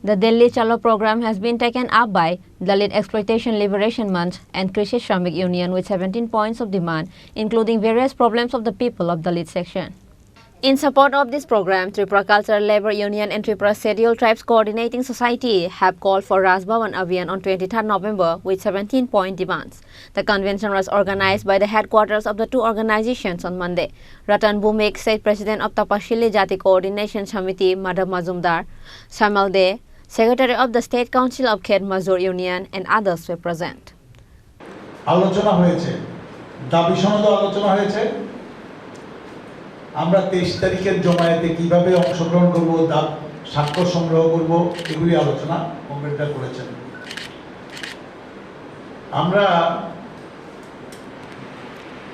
The Delhi Chalo program has been taken up by Dalit Exploitation Liberation Month and Krishi Shramik Union with 17 points of demand, including various problems of the people of Dalit section. In support of this program, Tripura Cultural Labour Union and Tripura Scheduled Tribes Coordinating Society have called for Bhavan Abhiyan on 23rd November with 17-point demands. The convention was organized by the headquarters of the two organizations on Monday. Ratan Bhumik, State President of Tapashili Jati Coordination Samiti, Madhav Majumdar, Shamal De, Secretary of the State Council of Khed Mazur Union and others were present. আলোচনা হয়েছে, দাবি সনদ আলোচনা হয়েছে। আমরা 23 তারিখের জমায়েতে কিভাবে অংশগ্রহণ করব, স্বাক্ষর সংগ্রহ করব, এগুলি আলোচনা কমিটিরা করেছেন। আমরা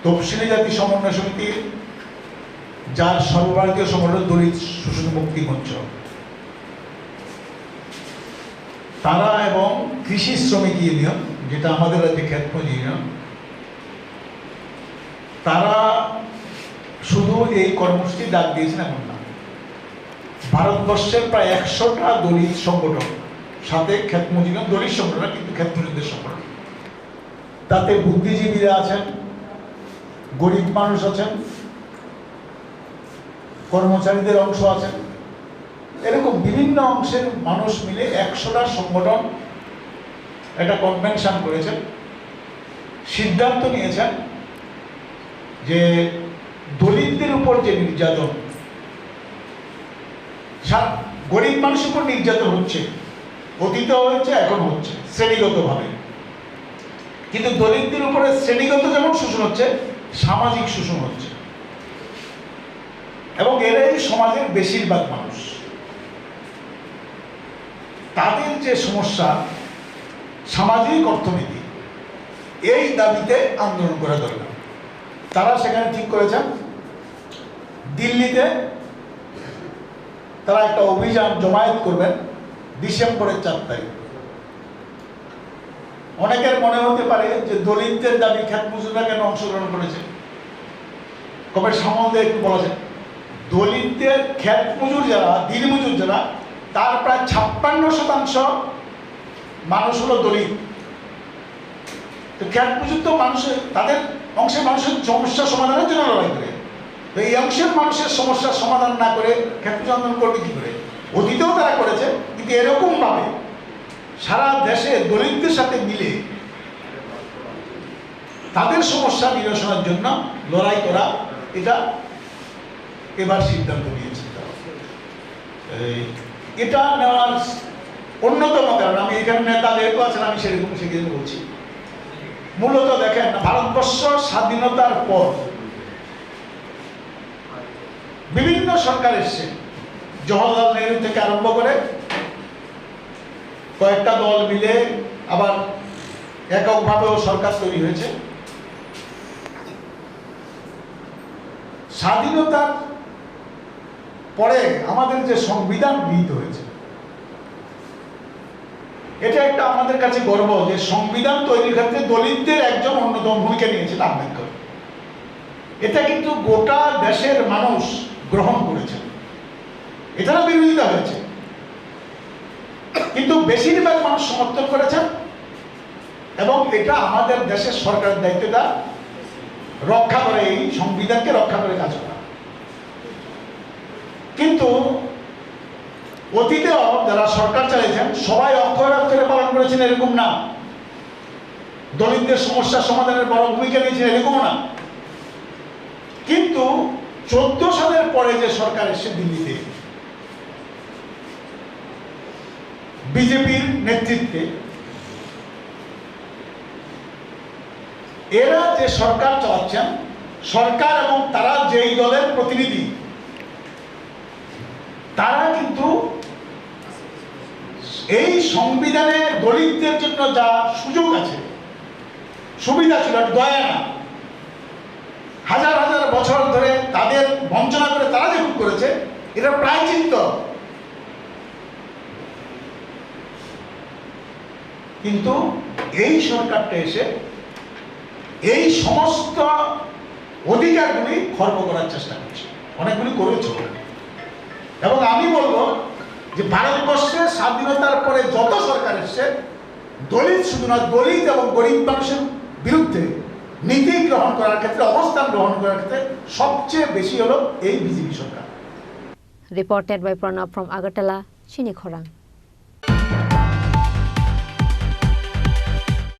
তফসিলি জাতি সমন্বয় সমিতি, যার সর্বভারতীয় সংগঠন দলিত শোষণ মুক্তি মঞ্চ, তারা এবং কৃষি শ্রমিক ইউনিয়ন, যেটা আমাদের রাজ্যে ক্ষেতমজুর ইউনিয়ন, তারা শুধু এই কর্মসূচি ডাক দিয়েছেন এমন না। ভারতবর্ষের প্রায় 100টা দলিত সংগঠন, সাথে ক্ষেতমজুর ইউনিয়ন দলিত সংগঠন কিন্তু ক্ষেতমজুরদের সংগঠন, তাতে বুদ্ধিজীবীরা আছেন, গরিব মানুষ আছেন, কর্মচারীদের অংশ আছেন, এরকম বিভিন্ন অংশের মানুষ মিলে 100টা সংগঠন একটা কনভেনশন করেছেন, সিদ্ধান্ত নিয়েছেন যে দলিতদের উপর যে নির্যাতন, গরিব মানুষের উপর নির্যাতন হচ্ছে, অতীত হচ্ছে, এখন হচ্ছে শ্রেণীগতভাবে, কিন্তু দলিতদের উপরে শ্রেণীগত যেমন শোষণ হচ্ছে, সামাজিক শোষণ হচ্ছে, এবং এরাই সমাজের বেশিরভাগ মানুষ। তাদের যে সমস্যা, সামাজিক অর্থনীতি, এই দাবিতে আন্দোলন করা দরকার। তারা সেখানে ঠিক করেছেন দিল্লিতে তারা একটা অভিযান জমায়েত করবেন ডিসেম্বরের 4 তারিখ। অনেকের মনে হতে পারে যে দলিতদের দাবি ক্ষেতমজুররা কেন অংশগ্রহণ করেছে, কবে সম্বন্ধে একটু বলেছেন। দলিতদের ক্ষেতমজুর যারা, দিনমজুর যারা, তার প্রায় 56% মানুষ হলো দলিত। তো ক্ষেতমজুর তো মানুষের, তাদের অংশের মানুষের সমস্যা সমাধানের জন্য লড়াই করে, তো এই অংশের মানুষের সমস্যার সমাধান না করে ক্ষেতমজুর আন্দোলন করবে কি করে? অতীতেও তারা করেছে, কিন্তু এরকম ভাবে সারা দেশে দলিতদের সাথে মিলে তাদের সমস্যা নিরসনের জন্য লড়াই করা, এটা এবার সিদ্ধান্ত নিয়েছে। এটা নেওয়ার অন্যতম কারণ, আমি এখানে নেতা যেহেতু আছেন, আমি সেরকম সেখানে বলছি। মূলত দেখেন, ভারতবর্ষ স্বাধীনতার পর বিভিন্ন সরকার এসছে, জওহরলাল নেহরু থেকে আরম্ভ করে কয়েকটা দল মিলে, আবার এককভাবেও সরকার তৈরি হয়েছে। স্বাধীনতার পরে আমাদের যে সংবিধান গৃহীত হয়েছে, এটা একটা আমাদের কাছে গর্ব যে সংবিধান তৈরির ক্ষেত্রে দলিতদের একজন অন্যতম ভূমিকা নিয়েছিল আম্বেদকর। এটা কিন্তু গোটা দেশের মানুষ গ্রহণ করেছে, এটারও বিরোধিতা হয়েছে, কিন্তু বেশিরভাগ মানুষ সমর্থন করেছেন, এবং এটা আমাদের দেশের সরকারের দায়িত্বটা রক্ষা করে, এই সংবিধানকে রক্ষা করে কাজ করা। কিন্তু অতীতেও যারা সরকার চালিয়েছেন সবাই অক্ষরে অক্ষরে পালন করেছেন এরকম না, দলিতদের সমস্যা সমাধানের বড় ভূমিকা নিয়েছেন এরকম না। কিন্তু 14 সালের পরে যে সরকার এসে দিল্লিতে বিজেপির নেতৃত্বে, এরা যে সরকার চালাচ্ছেন, সরকার এবং তারা যেই দলের প্রতিনিধি, তারা কিন্তু এই সংবিধানে দলিতদের জন্য যা সুযোগ আছে, সুবিধা ছিল, দয়া না, হাজার হাজার বছর ধরে তাদের বঞ্চনা করে তারা যে করেছে, এটা প্রায়শ্চিত্ত। কিন্তু এই সরকারটা এসে এই সমস্ত অধিকারগুলি খর্ব করার চেষ্টা করছে, অনেকগুলি করেছে। এবং আমি বলবো যে ভারতবর্ষে স্বাধীনতার পরে যত সরকার এসছে দলিত শুধু না, দলিত এবং গরিব মানুষের বিরুদ্ধে নীতি গ্রহণ করার ক্ষেত্রে, অবস্থান গ্রহণ করার ক্ষেত্রে সবচেয়ে বেশি হলো এই BJP Sarkar. Reported by Pranab from Agartala, Chini Khorang.